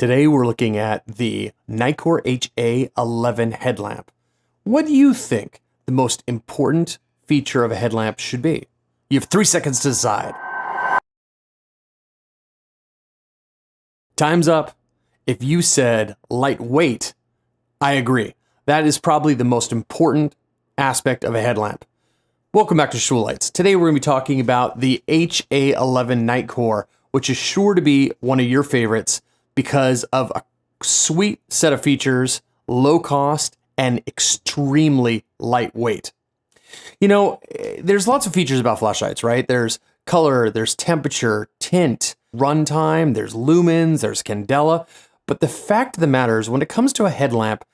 Today we're looking at the Nitecore HA11 headlamp. What do you think the most important feature of a headlamp should be? You have 3 seconds to decide. Time's up. If you said lightweight, I agree. That is probably the most important aspect of a headlamp. Welcome back to Shul Lights. Today we're going to be talking about the HA11 Nitecore, which is sure to be one of your favorites because of a sweet set of features, low cost, and extremely lightweight. You know, there's lots of features about flashlights, right? There's color, there's temperature, tint, runtime, there's lumens, there's candela. But the fact of the matter is, when it comes to a headlamp,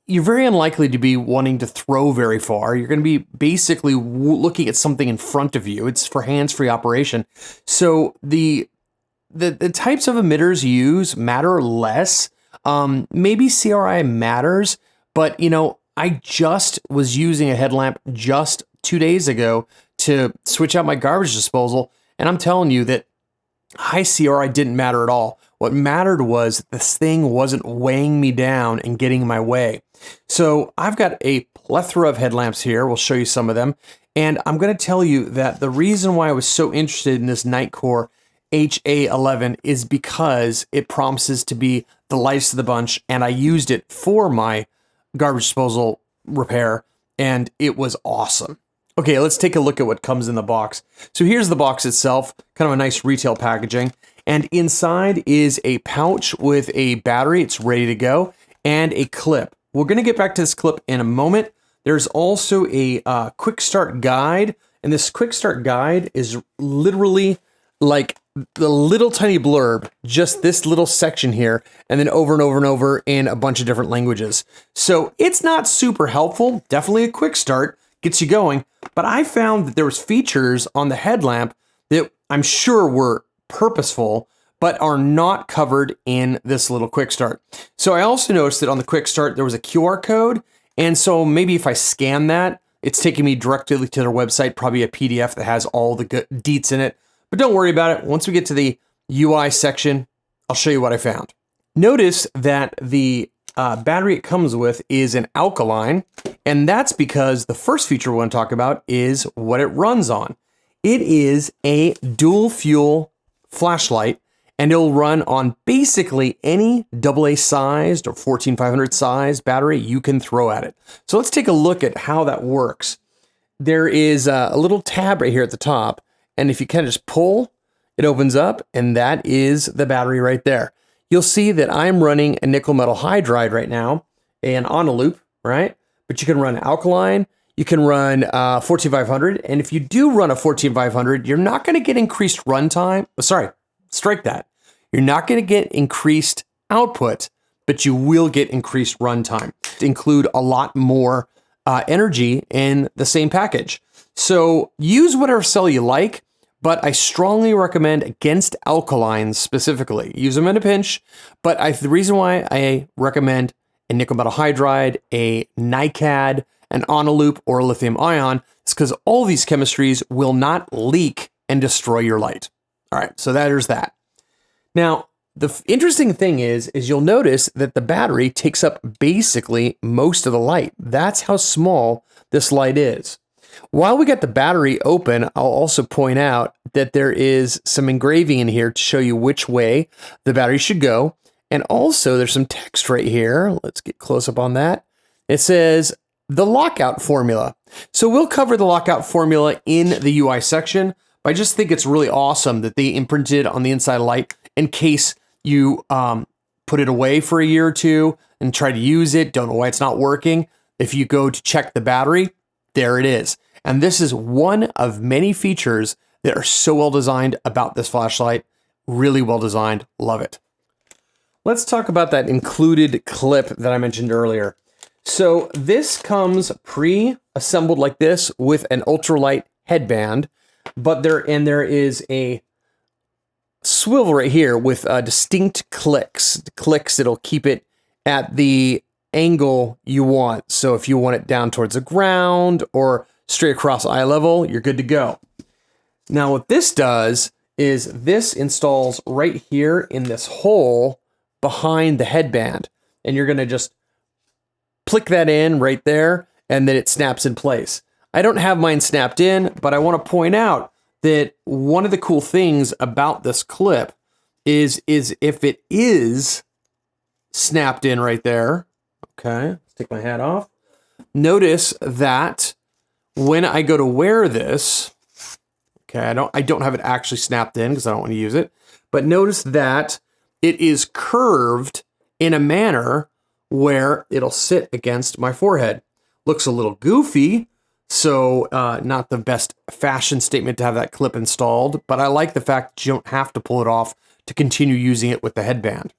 you're very unlikely to be wanting to throw very far. You're going to be basically looking at something in front of you. It's for hands-free operation. So the types of emitters you use matter less. Maybe CRI matters, but you know, I just was using a headlamp just 2 days ago to switch out my garbage disposal, and I'm telling you that high CRI didn't matter at all. What mattered was this thing wasn't weighing me down and getting in my way. So I've got a plethora of headlamps here. We'll show you some of them. And I'm going to tell you that the reason why I was so interested in this Nitecore HA11 is because it promises to be the lightest of the bunch, and I used it for my garbage disposal repair, and it was awesome. Okay, let's take a look at what comes in the box. So here's the box itself, kind of a nice retail packaging, and inside is a pouch with a battery, it's ready to go, and a clip. We're going to get back to this clip in a moment. There's also a quick start guide, and this quick start guide is literally like the little tiny blurb, just this little section here, and then over and over and over in a bunch of different languages. So it's not super helpful, definitely a quick start, gets you going, but I found that there was features on the headlamp that I'm sure were purposeful, but are not covered in this little quick start. So I also noticed that on the quick start, there was a QR code. And so maybe if I scan that, it's taking me directly to their website, probably a PDF that has all the good deets in it. But don't worry about it. Once we get to the UI section, I'll show you what I found. Notice that the battery it comes with is an alkaline, and that's because the first feature we want to talk about is what it runs on. It is a dual fuel flashlight, and it'll run on basically any AA sized or 14500 size battery you can throw at it. So let's take a look at how that works. There is a little tab right here at the top, and if you kind of just pull, it opens up, and that is the battery right there. You'll see that I'm running a nickel metal hydride right now, and on a loop, right? But you can run alkaline, you can run 14500, and if you do run a 14500, you're not going to get increased runtime. Sorry, strike that. You're not going to get increased output, but you will get increased runtime. Include a lot more energy in the same package. So use whatever cell you like, but I strongly recommend against alkalines specifically. Use them in a pinch, but the reason why I recommend a nickel metal hydride, a NiCad, an on a loop, or a lithium ion is because all these chemistries will not leak and destroy your light. All right, so there's that. Now, the interesting thing is you'll notice that the battery takes up basically most of the light. That's how small this light is. While we got the battery open, I'll also point out that there is some engraving in here to show you which way the battery should go. And also there's some text right here. Let's get close up on that. It says the lockout formula. So we'll cover the lockout formula in the UI section, but I just think it's really awesome that they imprinted on the inside light in case you put it away for a year or two and try to use it, don't know why it's not working. If you go to check the battery, there it is. And this is one of many features that are so well designed about this flashlight. Really well designed. Love it. Let's talk about that included clip that I mentioned earlier. So this comes pre-assembled like this with an ultralight headband, but there is a swivel right here with distinct clicks that'll keep it at the angle you want. So if you want it down towards the ground or straight across eye level, you're good to go. Now what this does is this installs right here in this hole behind the headband. And you're going to just click that in right there, and then it snaps in place. I don't have mine snapped in, but I want to point out that one of the cool things about this clip is if it is snapped in right there, okay, let's take my hat off. Notice that when I go to wear this, okay, I don't have it actually snapped in because I don't want to use it, but notice that it is curved in a manner where it'll sit against my forehead. Looks a little goofy, so not the best fashion statement to have that clip installed, but I like the fact that you don't have to pull it off to continue using it with the headband.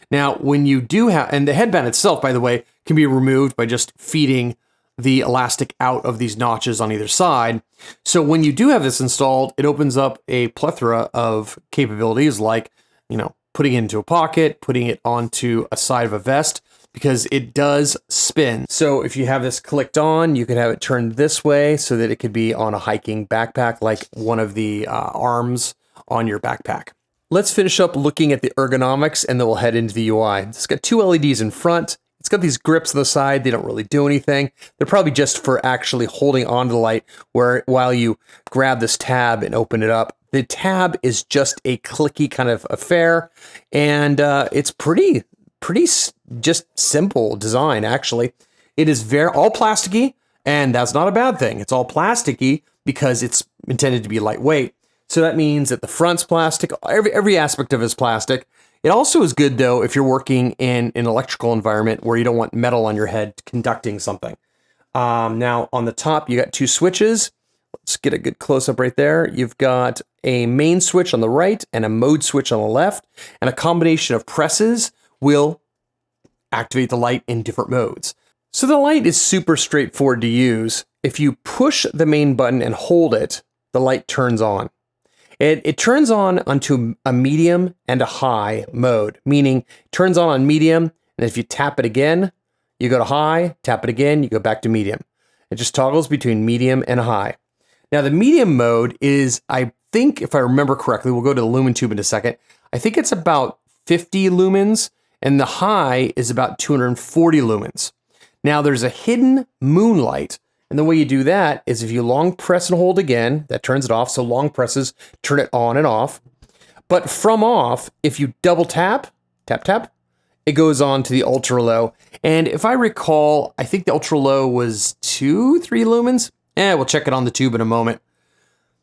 Now, when you do have, and the headband itself, by the way, can be removed by just feeding the elastic out of these notches on either side. So when you do have this installed, it opens up a plethora of capabilities like, you know, putting it into a pocket, putting it onto a side of a vest, because it does spin. So if you have this clicked on, you can have it turned this way so that it could be on a hiking backpack, like one of the arms on your backpack. Let's finish up looking at the ergonomics, and then we'll head into the UI. It's got two LEDs in front. It's got these grips on the side. They don't really do anything. They're probably just for actually holding onto the light while you grab this tab and open it up. The tab is just a clicky kind of affair, and it's pretty just simple design, actually. It is all plasticky, and that's not a bad thing. It's all plasticky because it's intended to be lightweight. So that means that the front's plastic, every aspect of it is plastic. It also is good, though, if you're working in an electrical environment where you don't want metal on your head conducting something. Now, on the top, you got two switches. Let's get a good close-up right there. You've got a main switch on the right and a mode switch on the left, and a combination of presses will activate the light in different modes. So the light is super straightforward to use. If you push the main button and hold it, the light turns on. It turns on onto a medium and a high mode, meaning it turns on medium, and if you tap it again, you go to high, tap it again, you go back to medium. It just toggles between medium and high. Now the medium mode is, I think, if I remember correctly, we'll go to the lumen tube in a second, I think it's about 50 lumens, and the high is about 240 lumens. Now there's a hidden moonlight, and the way you do that is if you long press and hold again, that turns it off, so long presses turn it on and off. But from off, if you double tap, tap, it goes on to the ultra low. And if I recall, I think the ultra low was 2-3 lumens. We'll check it on the tube in a moment.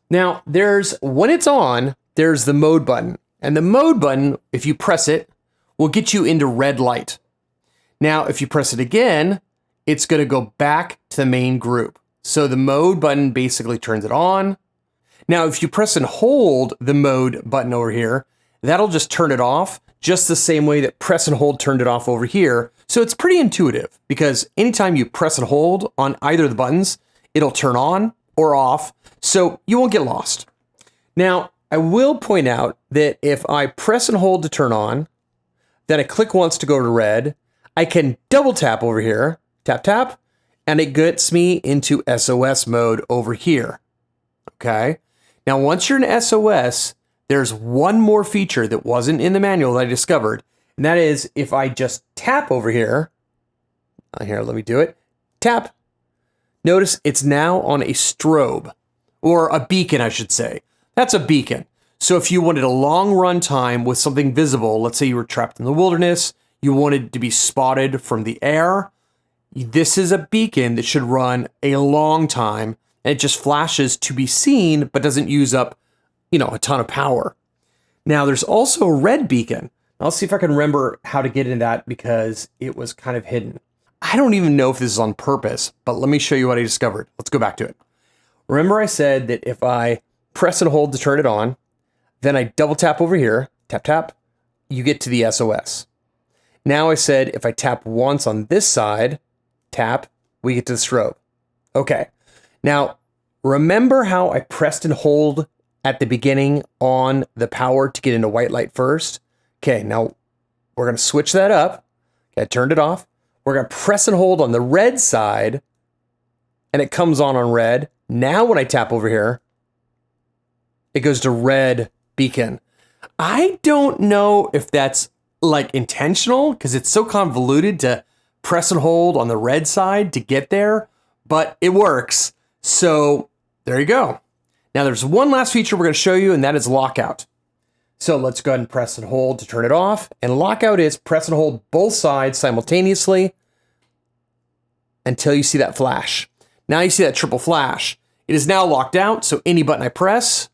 Now, when it's on, there's the mode button. And the mode button, if you press it, will get you into red light. Now, if you press it again, it's going to go back to the main group. So the mode button basically turns it on. Now, if you press and hold the mode button over here, that'll just turn it off, just the same way that press and hold turned it off over here. So it's pretty intuitive, because anytime you press and hold on either of the buttons, it'll turn on or off, so you won't get lost. Now, I will point out that if I press and hold to turn on, then I click once to go to red, I can double tap over here, tap, and it gets me into SOS mode over here, okay? Now, once you're in SOS, there's one more feature that wasn't in the manual that I discovered, and that is if I just tap over here, let me do it, tap, notice it's now on a strobe, or a beacon, I should say. That's a beacon. So if you wanted a long run time with something visible, let's say you were trapped in the wilderness, you wanted to be spotted from the air, this is a beacon that should run a long time, and it just flashes to be seen, but doesn't use up, a ton of power. Now, there's also a red beacon. I'll see if I can remember how to get into that because it was kind of hidden. I don't even know if this is on purpose, but let me show you what I discovered. Let's go back to it. Remember I said that if I press and hold to turn it on, then I double tap over here, tap, you get to the SOS. Now I said if I tap once on this side, tap, we get to the strobe. Okay. Now, remember how I pressed and hold at the beginning on the power to get into white light first? Okay, now we're going to switch that up. Okay, I turned it off. We're going to press and hold on the red side, and it comes on red. Now when I tap over here, it goes to red beacon. I don't know if that's like intentional because it's so convoluted to press and hold on the red side to get there, but it works. So there you go. Now there's one last feature we're going to show you, and that is lockout. So let's go ahead and press and hold to turn it off. And lockout is press and hold both sides simultaneously until you see that flash. Now you see that triple flash. It is now locked out, so any button I press,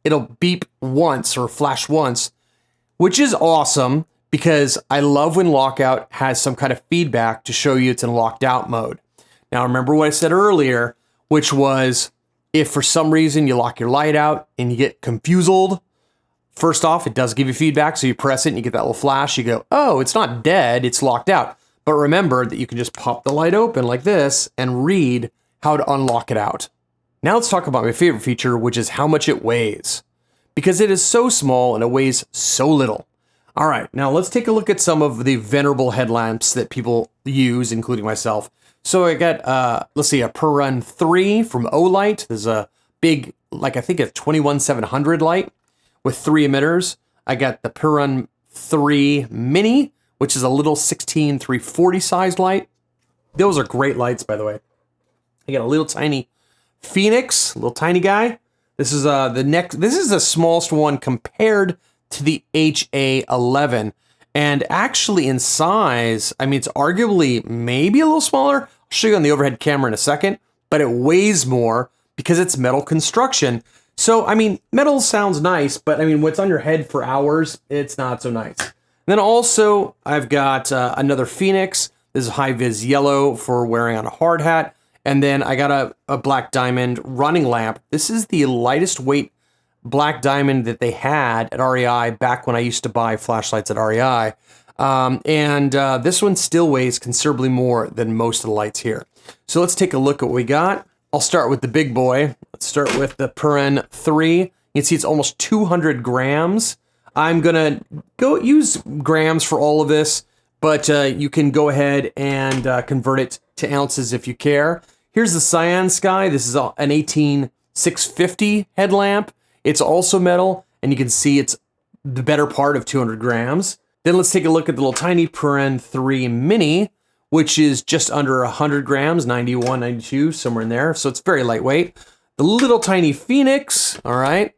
it'll beep once or flash once, which is awesome because I love when lockout has some kind of feedback to show you it's in locked out mode. Now remember what I said earlier, which was if for some reason you lock your light out and you get confused, first off, it does give you feedback, so you press it and you get that little flash. You go, oh, it's not dead, it's locked out. But remember that you can just pop the light open like this and read how to unlock it out. Now let's talk about my favorite feature, which is how much it weighs. Because it is so small and it weighs so little. All right, now let's take a look at some of the venerable headlamps that people use, including myself. So I got, let's see, a Per-Run 3 from Olight. There's a big, like I think a 21700 light with 3 emitters. I got the Per-Run 3 Mini, which is a little 16340 sized light. Those are great lights, by the way. I got a little tiny Phoenix, little tiny guy. This is this is the smallest one compared to the HA11. And actually in size, I mean, it's arguably maybe a little smaller. I'll show you on the overhead camera in a second, but it weighs more because it's metal construction. So, I mean, metal sounds nice, but I mean, what's on your head for hours, it's not so nice. Then also, I've got another Phoenix. This is high-vis yellow for wearing on a hard hat. And then I got a black diamond running lamp. This is the lightest weight black diamond that they had at REI back when I used to buy flashlights at REI. This one still weighs considerably more than most of the lights here. So let's take a look at what we got. I'll start with the big boy. Let's start with the Per-Run 3. You can see it's almost 200 grams. I'm gonna go use grams for all of this, but you can go ahead and convert it to ounces if you care. Here's the Cyan Sky. This is an 18650 headlamp. It's also metal, and you can see it's the better part of 200 grams. Then let's take a look at the little tiny Per-Run 3 Mini, which is just under 100 grams, 91, 92, somewhere in there. So it's very lightweight. The little tiny Phoenix, all right.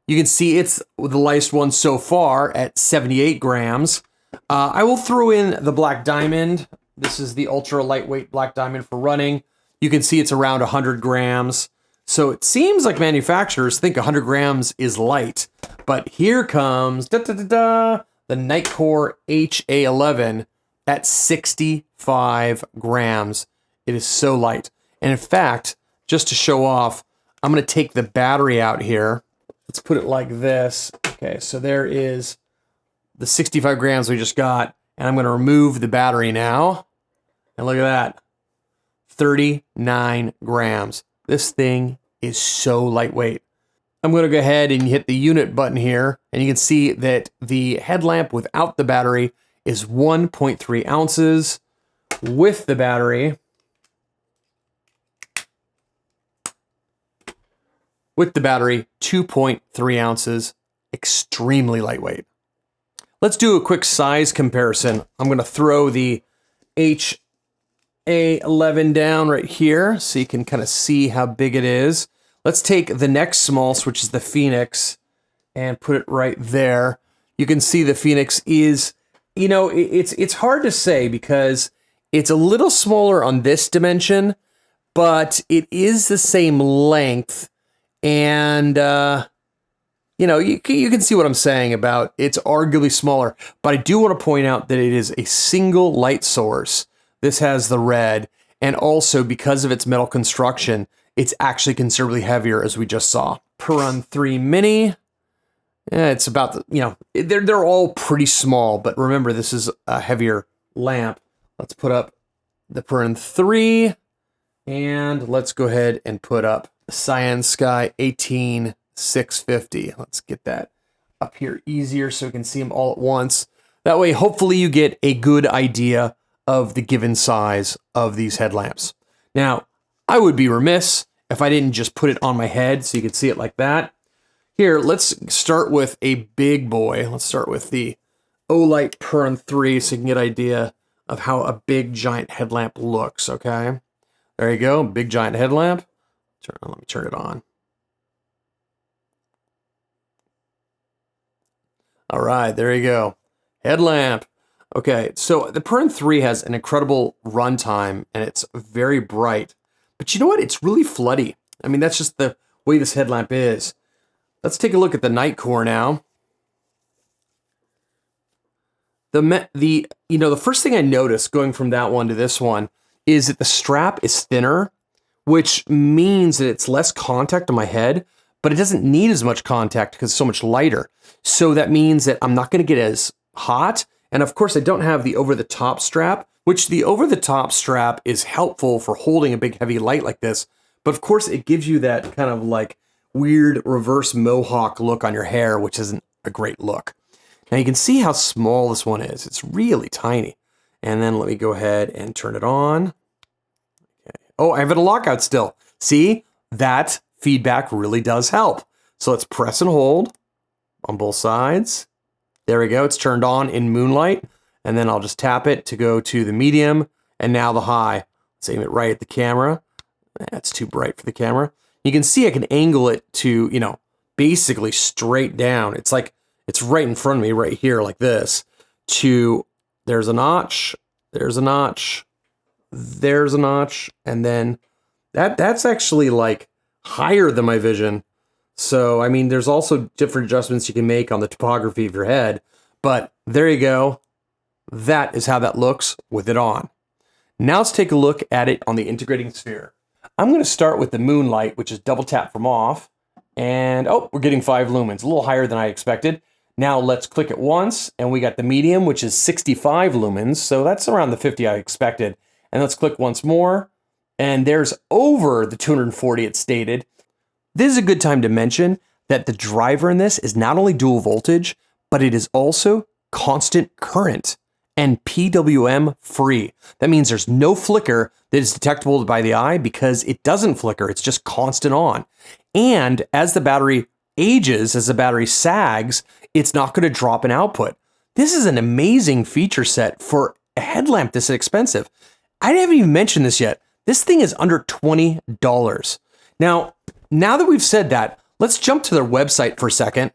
You can see it's the lightest one so far at 78 grams. I will throw in the black diamond. This is the ultra lightweight black diamond for running. You can see it's around 100 grams. So it seems like manufacturers think 100 grams is light. But here comes the Nitecore HA11 at 65 grams. It is so light. And in fact, just to show off, I'm going to take the battery out here. Let's put it like this. Okay, so there is the 65 grams we just got, and I'm going to remove the battery now. And look at that, 39 grams. This thing is so lightweight. I'm going to go ahead and hit the unit button here, and you can see that the headlamp without the battery is 1.3 ounces. With the battery, 2.3 ounces, extremely lightweight. Let's do a quick size comparison. I'm going to throw the HA11 down right here so you can kind of see how big it is. Let's take the next smallest, which is the Phoenix, and put it right there. You can see the Phoenix is, you know, it's hard to say because it's a little smaller on this dimension, but it is the same length. And, you know, you can see what I'm saying about it's arguably smaller, but I do want to point out that it is a single light source. This has the red, and also because of its metal construction, it's actually considerably heavier, as we just saw. Per-Run 3 Mini, it's about, the, you know, they're all pretty small, but remember, this is a heavier lamp. Let's put up the Per-Run 3, and let's go ahead and put up Cyan Sky 18650. Let's get that up here easier so we can see them all at once. That way, hopefully you get a good idea of the given size of these headlamps. Now, I would be remiss if I didn't just put it on my head so you could see it like that. Here, let's start with a big boy. Let's start with the Olight Perm 3 so you can get an idea of how a big giant headlamp looks, okay? There you go, big giant headlamp. Let me turn it on. All right, there you go. Headlamp. Okay, so the Perm 3 has an incredible runtime and it's very bright. But you know what? It's really floody. I mean, that's just the way this headlamp is. Let's take a look at the Nitecore now. The first thing I noticed going from that one to this one is that the strap is thinner, which means that it's less contact on my head, but it doesn't need as much contact because it's so much lighter. So that means that I'm not going to get as hot. And of course, I don't have the over-the-top strap, which the over-the-top strap is helpful for holding a big heavy light like this. But of course, it gives you that kind of like weird reverse mohawk look on your hair, which isn't a great look. Now you can see how small this one is. It's really tiny. And then let me go ahead and turn it on. Okay. Oh, I have it a lockout still. See, that feedback really does help. So let's press and hold on both sides. There we go. It's turned on in moonlight. And then I'll just tap it to go to the medium and now the high. Let's aim it right at the camera. That's too bright for the camera. You can see I can angle it to, basically straight down. It's like it's right in front of me right here like this. There's a notch, there's a notch, there's a notch, and then that's actually like higher than my vision. So, I mean, there's also different adjustments you can make on the topography of your head, but there you go. That is how that looks with it on. Now let's take a look at it on the integrating sphere. I'm going to start with the moonlight, which is double tap from off, and oh, we're getting 5 lumens, a little higher than I expected. Now let's click it once, and we got the medium, which is 65 lumens, so that's around the 50 I expected. And let's click once more, and there's over the 240 it stated. This is a good time to mention that the driver in this is not only dual voltage, but it is also constant current and PWM free. That means there's no flicker that is detectable by the eye because it doesn't flicker, it's just constant on. And as the battery ages, as the battery sags, it's not going to drop in output. This is an amazing feature set for a headlamp this expensive. I haven't even mentioned this yet. This thing is under $20. Now that we've said that, let's jump to their website for a second.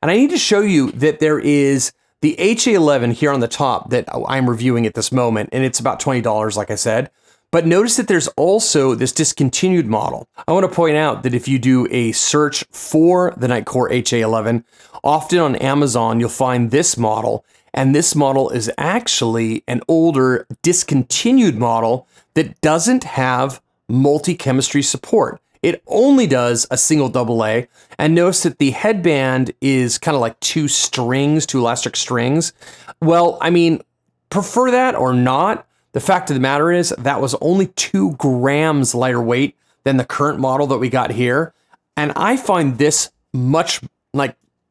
And I need to show you that there is the HA11 here on the top that I'm reviewing at this moment, and it's about $20, like I said. But notice that there's also this discontinued model. I want to point out that if you do a search for the Nitecore HA11, often on Amazon, you'll find this model. And this model is actually an older discontinued model that doesn't have multi-chemistry support. It only does a single AA. And notice that the headband is kind of like 2 elastic strings. Well, I mean, prefer that or not. The fact of the matter is that was only 2 grams lighter weight than the current model that we got here. And I find this much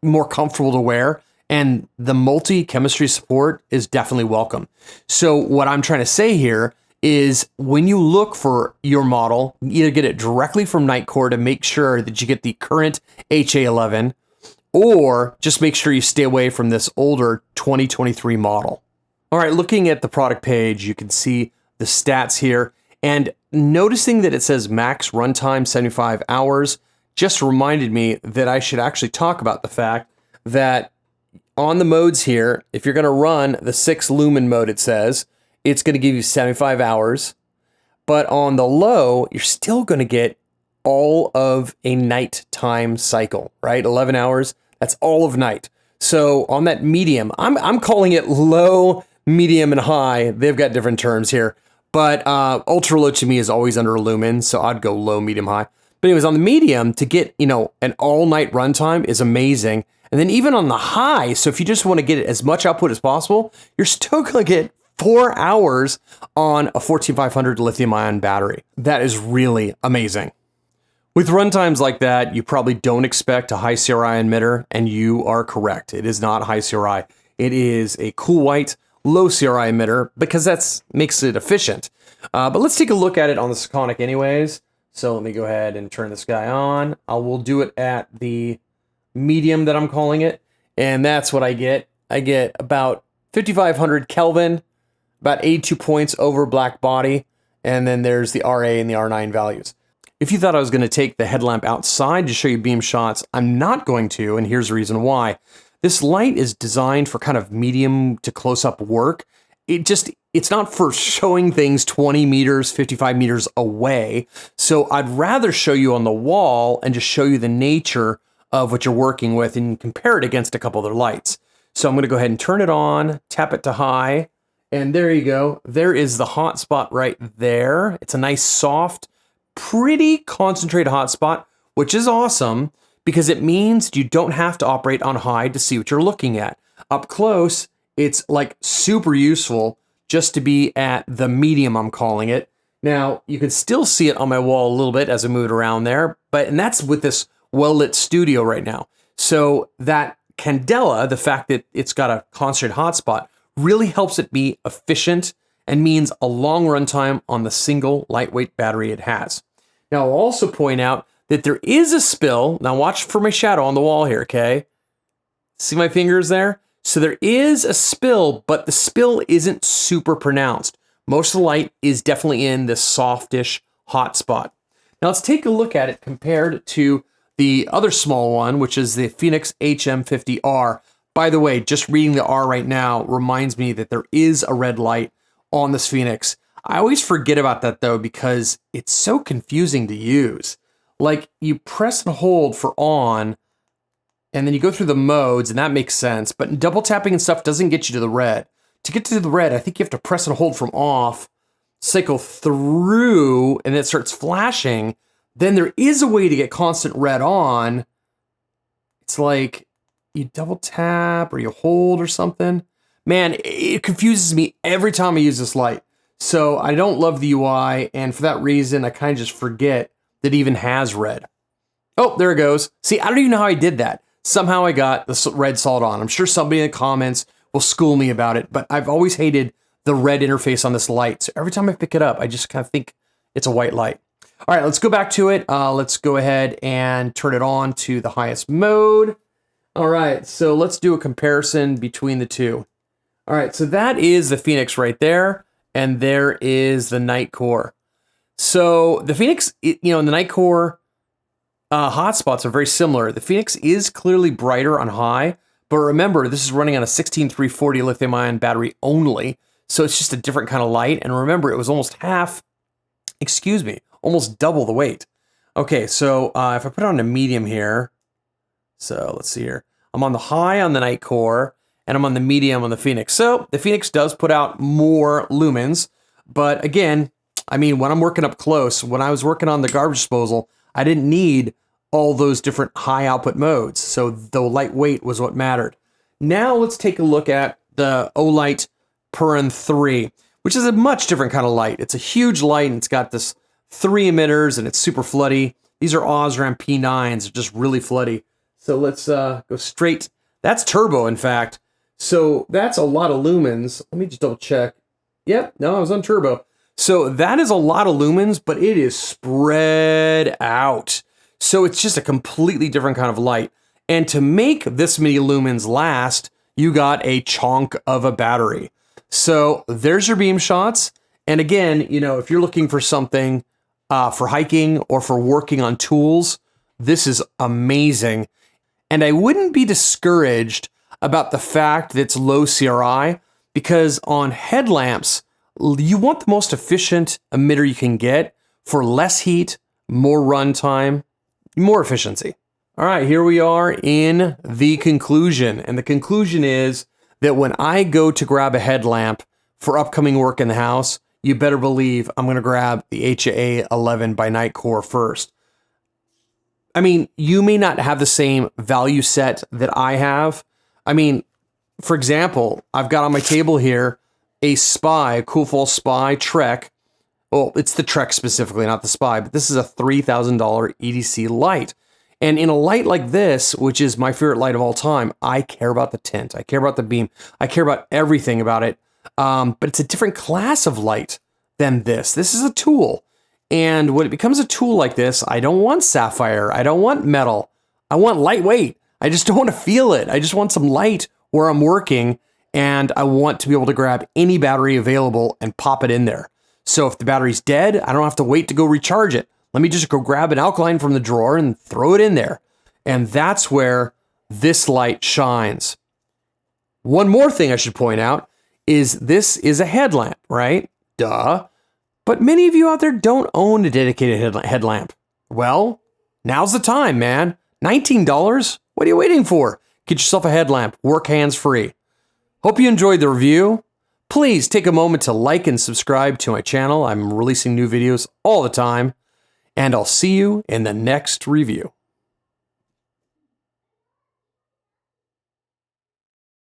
more comfortable to wear, and the multi-chemistry support is definitely welcome. So what I'm trying to say here is when you look for your model, either get it directly from Nitecore to make sure that you get the current HA11, or just make sure you stay away from this older 2023 model. All right, looking at the product page, you can see the stats here, and noticing that it says max runtime 75 hours just reminded me that I should actually talk about the fact that on the modes here, if you're going to run the 6 lumen mode, it says it's going to give you 75 hours, but on the low, you're still going to get all of a nighttime cycle, right? 11 hours, that's all of night. So on that medium, I'm calling it low, medium, and high. They've got different terms here, but ultra low to me is always under a lumen, so I'd go low, medium, high. But anyways, on the medium, to get, an all-night runtime is amazing. And then even on the high, so if you just want to get as much output as possible, you're still going to get 4 hours on a 14500 lithium-ion battery. That is really amazing. With runtimes like that, you probably don't expect a high CRI emitter, and you are correct. It is not high CRI. It is a cool white, low CRI emitter because that makes it efficient. But let's take a look at it on the Sekonic anyways. So let me go ahead and turn this guy on. I will do it at the medium that I'm calling it, and that's what I get. I get about 5,500 Kelvin, about 82 points over black body, and then there's the RA and the R9 values. If you thought I was going to take the headlamp outside to show you beam shots, I'm not going to, and here's the reason why. This light is designed for kind of medium to close-up work. It's not for showing things 20 meters, 55 meters away. So I'd rather show you on the wall and just show you the nature of what you're working with and compare it against a couple other lights. So I'm going to go ahead and turn it on, tap it to high, and there you go. There is the hot spot right there. It's a nice, soft, pretty concentrated hot spot, which is awesome because it means you don't have to operate on high to see what you're looking at. Up close, it's like super useful just to be at the medium, I'm calling it. Now, you can still see it on my wall a little bit as I move it around there, and that's with this well-lit studio right now. So that candela, the fact that it's got a concentrated hotspot, really helps it be efficient and means a long runtime on the single lightweight battery it has. Now, I'll also point out that there is a spill. Now, watch for my shadow on the wall here, okay? See my fingers there? So there is a spill, but the spill isn't super pronounced. Most of the light is definitely in this softish hot spot. Now, let's take a look at it compared to the other small one, which is the Phoenix HM50R. By the way, just reading the R right now reminds me that there is a red light on this Phoenix. I always forget about that though, because it's so confusing to use. Like you press and hold for on, and then you go through the modes, and that makes sense, but double tapping and stuff doesn't get you to the red. To get to the red, I think you have to press and hold from off, cycle through, and it starts flashing. Then there is a way to get constant red on. It's like you double tap or you hold or something. Man, it confuses me every time I use this light. So I don't love the UI, and for that reason, I kind of just forget that it even has red. Oh, there it goes. See, I don't even know how I did that. Somehow I got the red solid on. I'm sure somebody in the comments will school me about it, but I've always hated the red interface on this light. So every time I pick it up, I just kind of think it's a white light. All right, let's go back to it. Let's go ahead and turn it on to the highest mode. All right, so let's do a comparison between the two. All right, so that is the Phoenix right there, and there is the Nitecore. So the Phoenix, and the Nitecore hotspots are very similar. The Phoenix is clearly brighter on high, but remember, this is running on a 16340 lithium-ion battery only, so it's just a different kind of light. And remember, it was almost almost double the weight. Okay, so if I put it on a medium here, so let's see here. I'm on the high on the Nitecore, and I'm on the medium on the Phoenix. So the Phoenix does put out more lumens, but again, I mean, when I'm working up close, when I was working on the garbage disposal, I didn't need all those different high output modes. So the lightweight was what mattered. Now let's take a look at the Olight Purin 3, which is a much different kind of light. It's a huge light, and it's got this 3 emitters, and it's super floody. These are Osram P9s, just really floody. So let's go straight. That's turbo, in fact. So that's a lot of lumens. Let me just double check. Yep, no, I was on turbo. So that is a lot of lumens, but it is spread out. So it's just a completely different kind of light. And to make this many lumens last, you got a chunk of a battery. So there's your beam shots. And again, if you're looking for something for hiking or for working on tools, this is amazing. And I wouldn't be discouraged about the fact that it's low CRI, because on headlamps, you want the most efficient emitter you can get for less heat, more runtime, more efficiency. All right, here we are in the conclusion. And the conclusion is that when I go to grab a headlamp for upcoming work in the house, you better believe I'm going to grab the HA11 by Nitecore first. I mean, you may not have the same value set that I have. I mean, for example, I've got on my table here a Spy, Cool Fall Spy Trek. Well, it's the Trek specifically, not the Spy, but this is a $3,000 EDC light. And in a light like this, which is my favorite light of all time, I care about the tint. I care about the beam. I care about everything about it. But it's a different class of light than this. This is a tool. And when it becomes a tool like this, I don't want sapphire. I don't want metal. I want lightweight. I just don't want to feel it. I just want some light where I'm working and I want to be able to grab any battery available and pop it in there. So if the battery's dead, I don't have to wait to go recharge it. Let me just go grab an alkaline from the drawer and throw it in there. And that's where this light shines. One more thing I should point out is this is a headlamp, right? Duh. But many of you out there don't own a dedicated headlamp. Well, now's the time, man. $19? What are you waiting for? Get yourself a headlamp. Work hands-free. Hope you enjoyed the review. Please take a moment to like and subscribe to my channel. I'm releasing new videos all the time. And I'll see you in the next review.